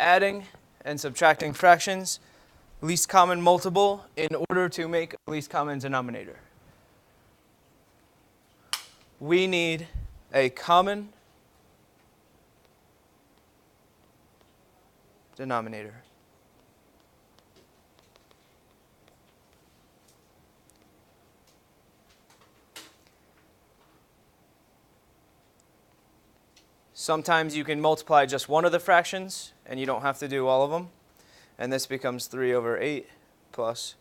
adding and subtracting fractions, least common multiple, in order to make a least common denominator. We need a common denominator. Sometimes you can multiply just one of the fractions, and you don't have to do all of them. And this becomes 3 over 8 plus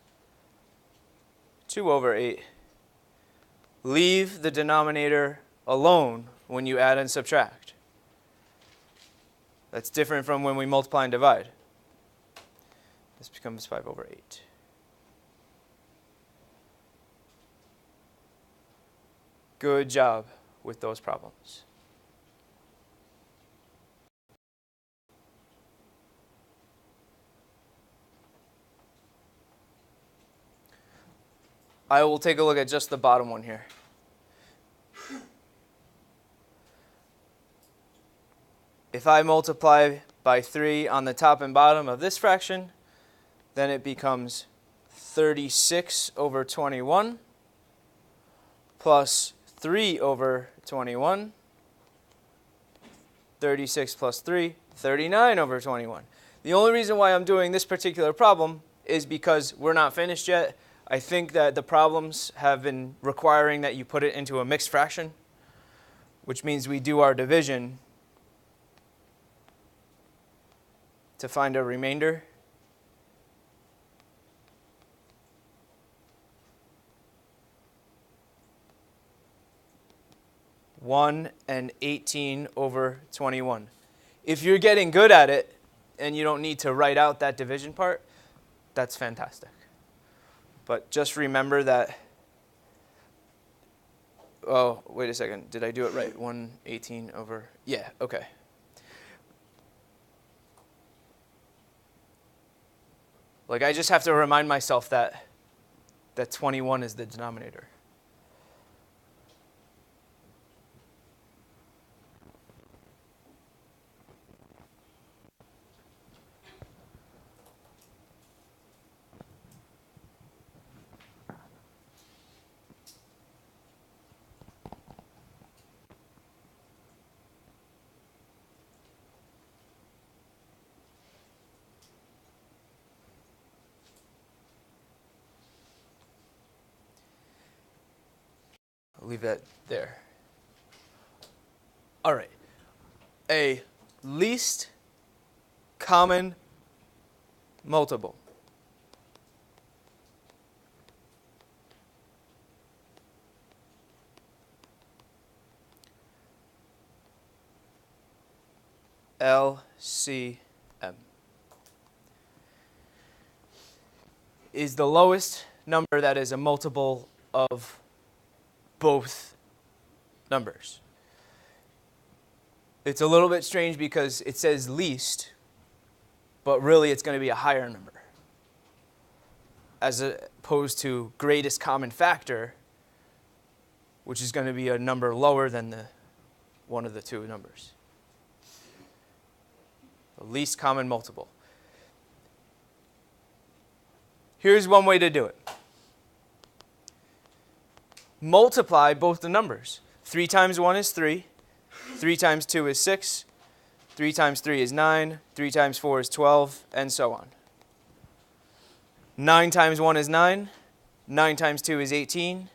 2 over 8. Leave the denominator alone when you add and subtract. That's different from when we multiply and divide. This becomes 5 over 8. Good job with those problems. I will take a look at just the bottom one here. If I multiply by 3 on the top and bottom of this fraction, then it becomes 36 over 21 plus 3 over 21. 36 plus 3, 39 over 21. The only reason why I'm doing this particular problem is because we're not finished yet. I think that the problems have been requiring that you put it into a mixed fraction, which means we do our division to find a remainder. (1 and 18 over 21). If you're getting good at it and you don't need to write out that division part, that's fantastic. But just remember that, oh, wait a second, did I do it right? 118 over, yeah, okay. Like, I just have to remind myself that 21 is the denominator. I'll leave that there. All right. A least common multiple. LCM is the lowest number that is a multiple of both numbers. It's a little bit strange because it says least, but really it's going to be a higher number, as opposed to greatest common factor, which is going to be a number lower than the one of the two numbers. The least common multiple. Here's one way to do it. Multiply both the numbers. 3 times 1 is 3. 3 times 2 is 6. 3 times 3 is 9. 3 times 4 is 12, and so on. 9 times 1 is 9. 9 times 2 is 18.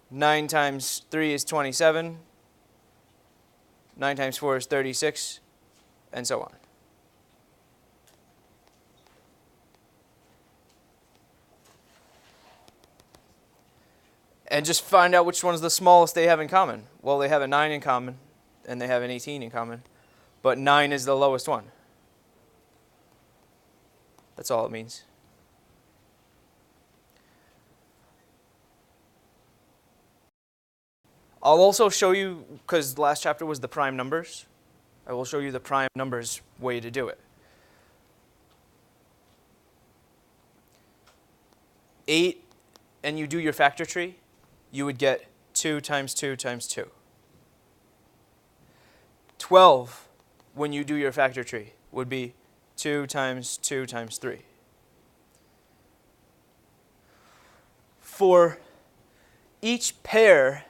9 times 3 is 27. 9 times 4 is 36, and so on. And just find out which one's the smallest they have in common. Well, they have a 9 in common, and they have an 18 in common. But 9 is the lowest one. That's all it means. I'll also show you, because the last chapter was the prime numbers, I will show you the prime numbers way to do it. 8, and you do your factor tree, you would get 2 times 2 times 2. 12, when you do your factor tree, would be 2 times 2 times 3. For each pair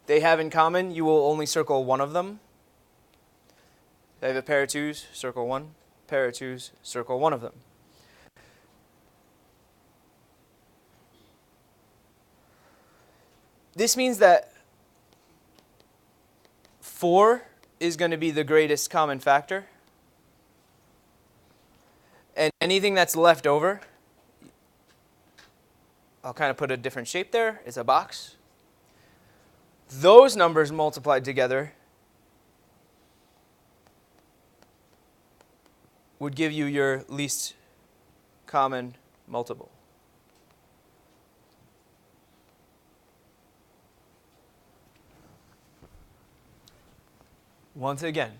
they have in common, you will only circle one of them. They have a pair of 2's, circle 1. Pair of 2's, circle one of them. This means that 4 is going to be the greatest common factor. And anything that's left over, I'll kind of put a different shape there. It's a box. Those numbers multiplied together would give you your least common multiple. Once again,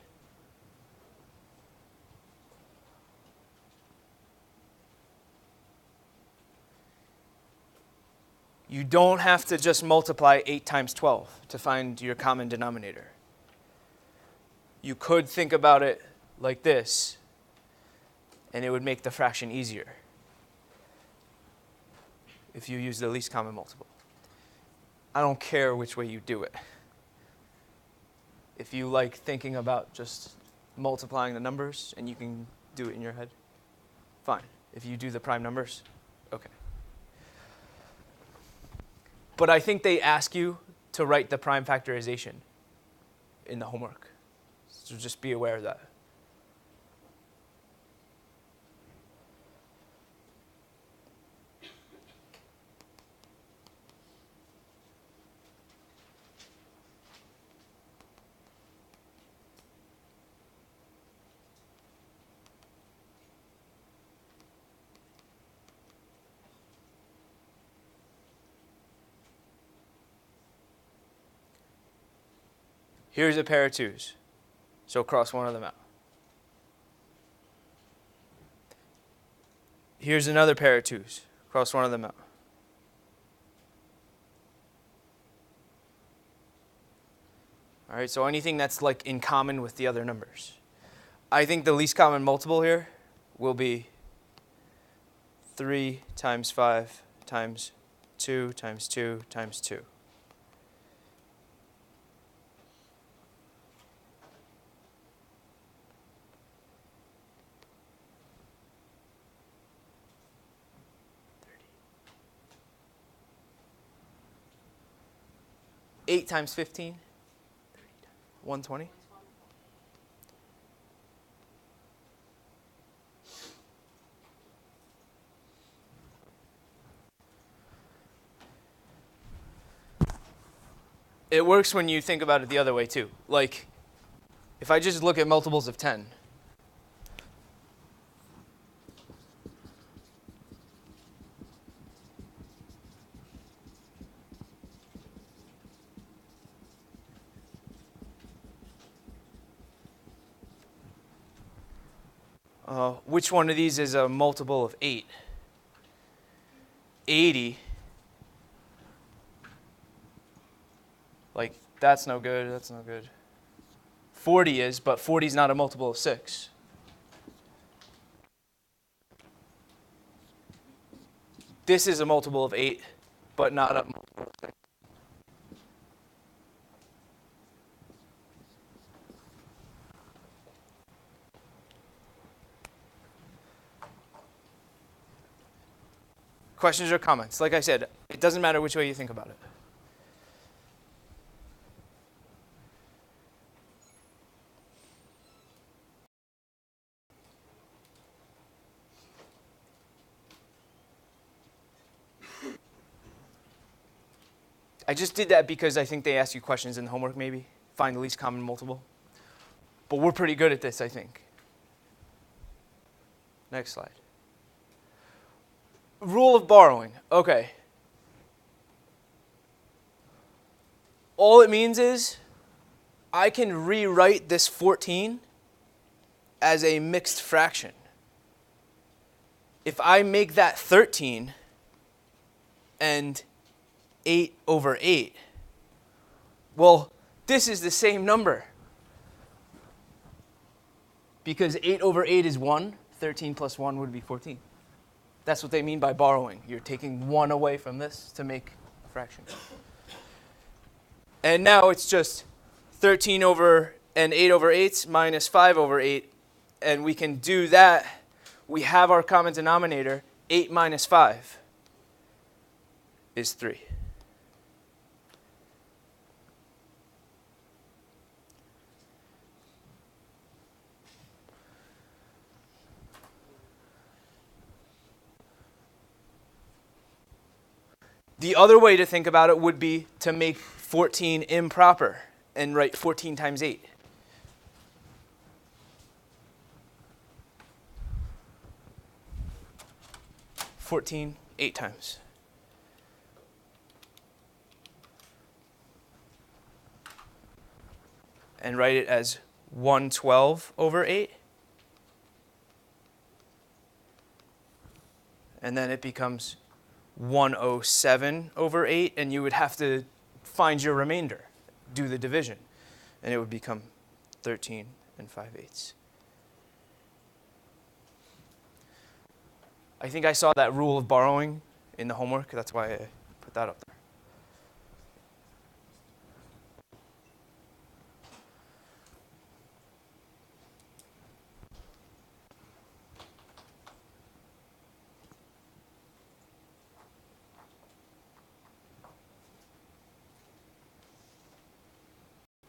you don't have to just multiply 8 times 12 to find your common denominator. You could think about it like this, and it would make the fraction easier if you use the least common multiple. I don't care which way you do it. If you like thinking about just multiplying the numbers and you can do it in your head, fine. If you do the prime numbers, okay. But I think they ask you to write the prime factorization in the homework. So just be aware of that. Here's a pair of 2's, so cross one of them out. Here's another pair of 2's, cross one of them out. All right, so anything that's like in common with the other numbers. I think the least common multiple here will be 3 times 5 times 2 times 2 times 2. Eight times 15, 120. It works when you think about it the other way too. Like, if I just look at multiples of 10, which one of these is a multiple of 8? 80. Like, that's no good, that's no good. 40 is, but 40 is not a multiple of 6. This is a multiple of 8, but not a multiple of 6. Questions or comments? Like I said, it doesn't matter which way you think about it. I just did that because I think they ask you questions in the homework maybe. Find the least common multiple. But we're pretty good at this, I think. Next slide. Rule of borrowing. Okay. All it means is I can rewrite this 14 as a mixed fraction. If I make that 13 and 8 over 8, well, this is the same number. because 8 over 8 is 1. 13 plus 1 would be 14. That's what they mean by borrowing. You're taking 1 away from this to make a fraction. And now it's just 13 over and 8 over 8 minus 5 over 8. And we can do that. We have our common denominator. 8 minus 5 is 3. The other way to think about it would be to make 14 improper and write 14 times 8. (14) 8 times. And write it as 112 over 8. And then it becomes 107 over 8, and you would have to find your remainder, do the division, and it would become 13 and 5/8. I think I saw that rule of borrowing in the homework. That's why I put that up there.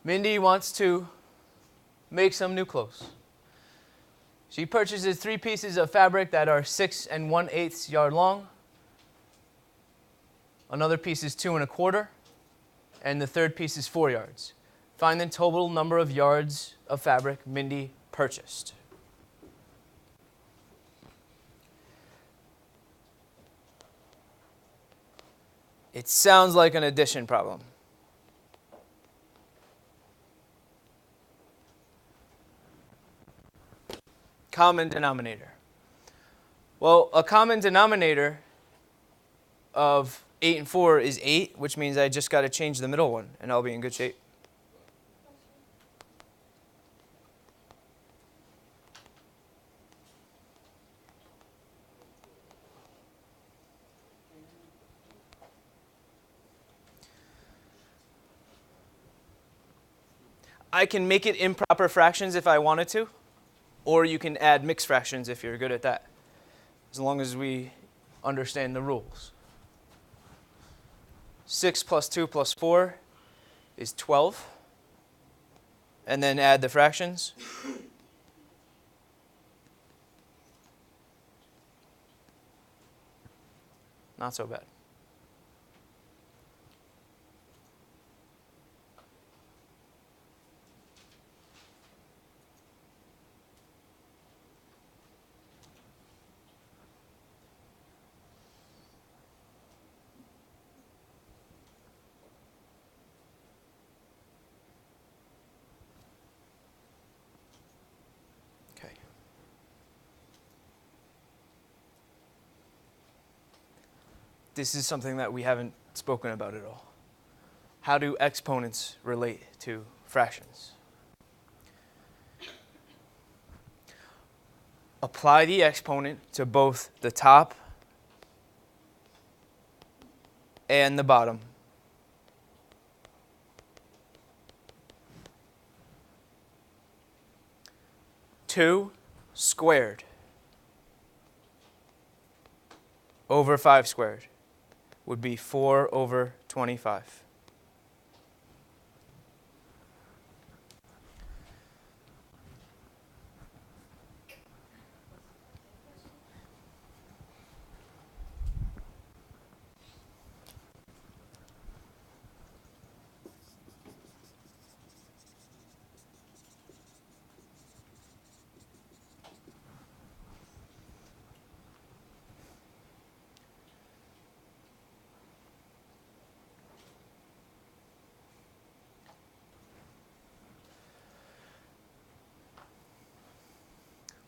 Mindy wants to make some new clothes. She purchases 3 pieces of fabric that are 6 1/8 yards long. Another piece is 2 1/4, and the third piece is 4 yards. Find the total number of yards of fabric Mindy purchased. It sounds like an addition problem. Common denominator. Well, a common denominator of 8 and 4 is 8, which means I just got to change the middle one, and I'll be in good shape. I can make it improper fractions if I wanted to. Or you can add mixed fractions if you're good at that, as long as we understand the rules. 6 plus 2 plus 4 is 12. And then add the fractions. Not so bad. This is something that we haven't spoken about at all. How do exponents relate to fractions? Apply the exponent to both the top and the bottom. Two squared over 5 squared would be 4 over 25.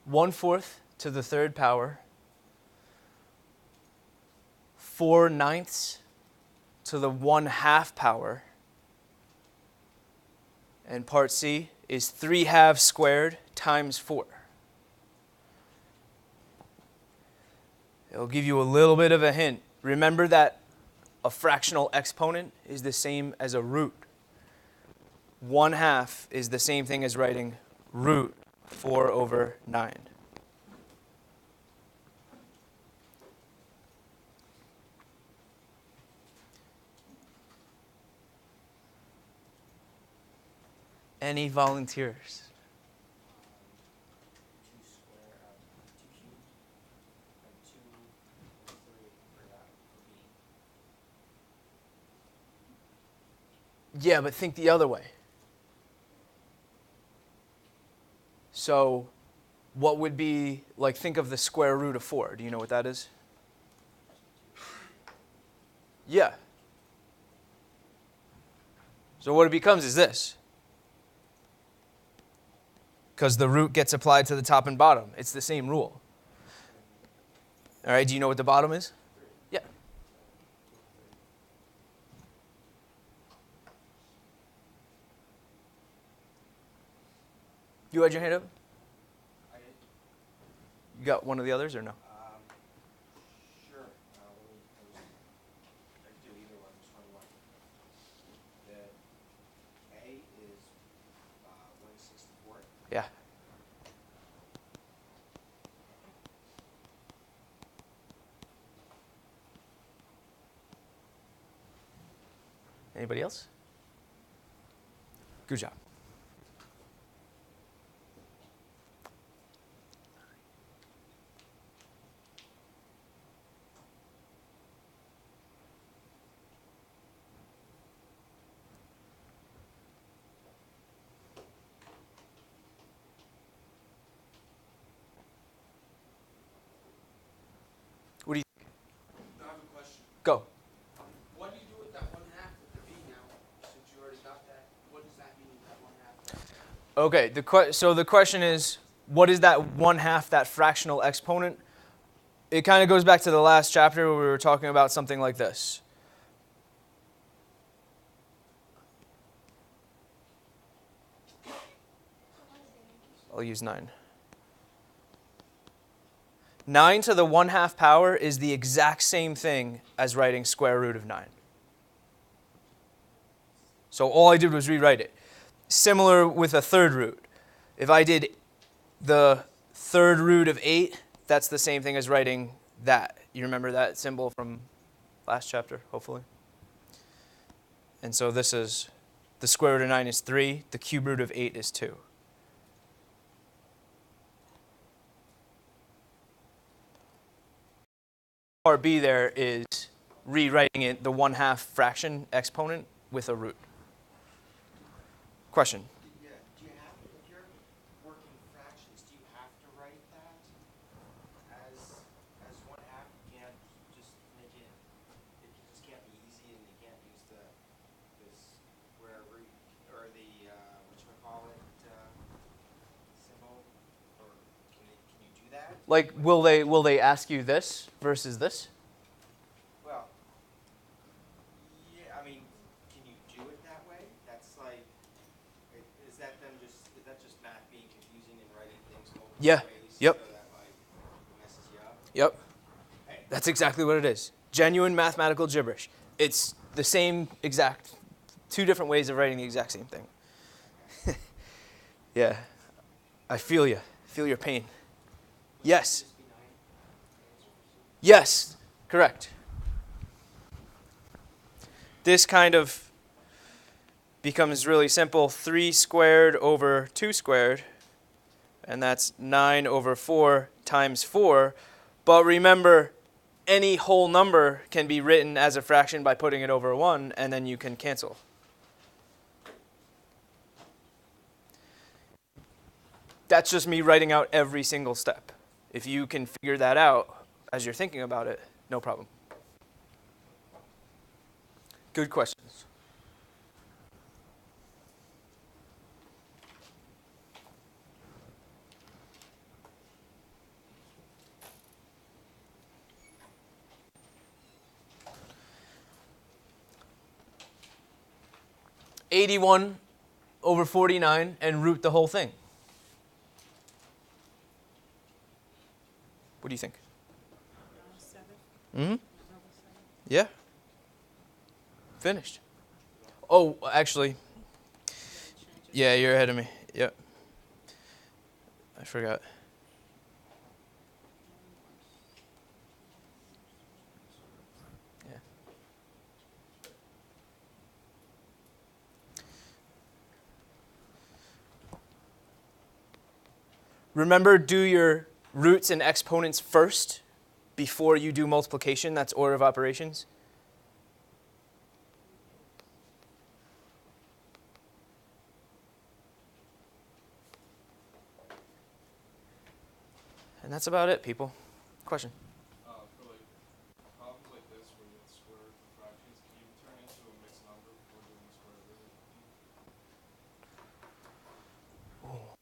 One-fourth to the third power, 4/9 to the 1/2 power, and part C is 3/2 squared times 4. It'll give you a little bit of a hint. Remember that a fractional exponent is the same as a root. 1/2 is the same thing as writing root 4/9. Any volunteers? 2 square, 2 cubed, and 2 over 3 for that, for B. Yeah, but think the other way. So what would be, like, think of the square root of 4. Do you know what that is? Yeah. So what it becomes is this. Because the root gets applied to the top and bottom. It's the same rule. All right, do you know what the bottom is? Yeah. You had your hand up? I did. You got one of the others or no? Sure. I can do either one. Just one. The A is 164. Yeah. Anybody else? Good job. What do you think? I have a question. Go. What do you do with that 1/2 with the B now? Since you already got that, what does that mean, that 1/2? Okay, so the question is, what is that 1/2, that fractional exponent? It kind of goes back to the last chapter where we were talking about something like this. I'll use 9. 9 to the 1/2 power is the exact same thing as writing square root of 9. So all I did was rewrite it. Similar with a third root. If I did the third root of 8, that's the same thing as writing that. You remember that symbol from last chapter, hopefully? And so this is, the square root of 9 is 3, the cube root of 8 is 2. Part B there is rewriting it, the 1/2 fraction exponent with a root. Question? Yeah. Do you have, if you're working fractions, do you have to write that as 1/2? You can't just make it. It just can't be easy, and you can't use this square root or the whatchamacallit symbol. Or can you do that? Like, will they ask you this versus this? Well, yeah. I mean, can you do it that way? That's like, is that just math being confusing and writing things multiple Yeah. ways? Yep. So that like messes you up. Yep. Hey. That's exactly what it is. Genuine mathematical gibberish. It's the same exact, 2 different ways of writing the exact same thing. Yeah. I feel you. Feel your pain. Yes. Yes. Correct. This kind of becomes really simple. 3 squared over 2 squared. And that's 9 over 4 times 4. But remember, any whole number can be written as a fraction by putting it over 1, and then you can cancel. That's just me writing out every single step. If you can figure that out as you're thinking about it, no problem. Good questions. (81 over 49) and root the whole thing. What do you think? Mm-hmm. Yeah. Finished. Oh, actually, yeah, you're ahead of me. Yep. I forgot. Yeah. Remember, do your roots and exponents first before you do multiplication. That's order of operations. And that's about it, people. Question? For like problems like this where you have to square the fractions, can you turn it into a mixed number before doing the square root?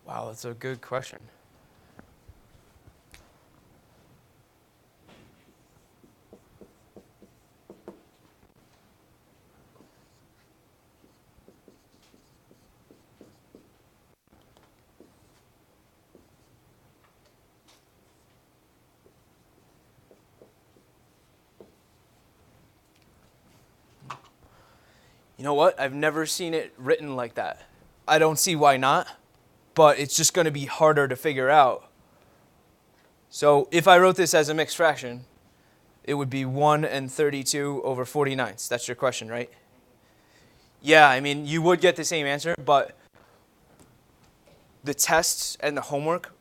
Wow, that's a good question. You know what? I've never seen it written like that. I don't see why not, but it's just going to be harder to figure out. So if I wrote this as a mixed fraction, it would be 1 and 32 over 49. That's your question, right? Yeah, I mean, you would get the same answer, but the tests and the homework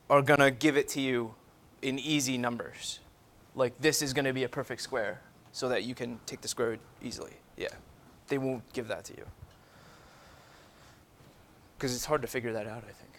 are going to give it to you in easy numbers. Like this is going to be a perfect square so that you can take the square root easily. Yeah. They won't give that to you. Because it's hard to figure that out, I think.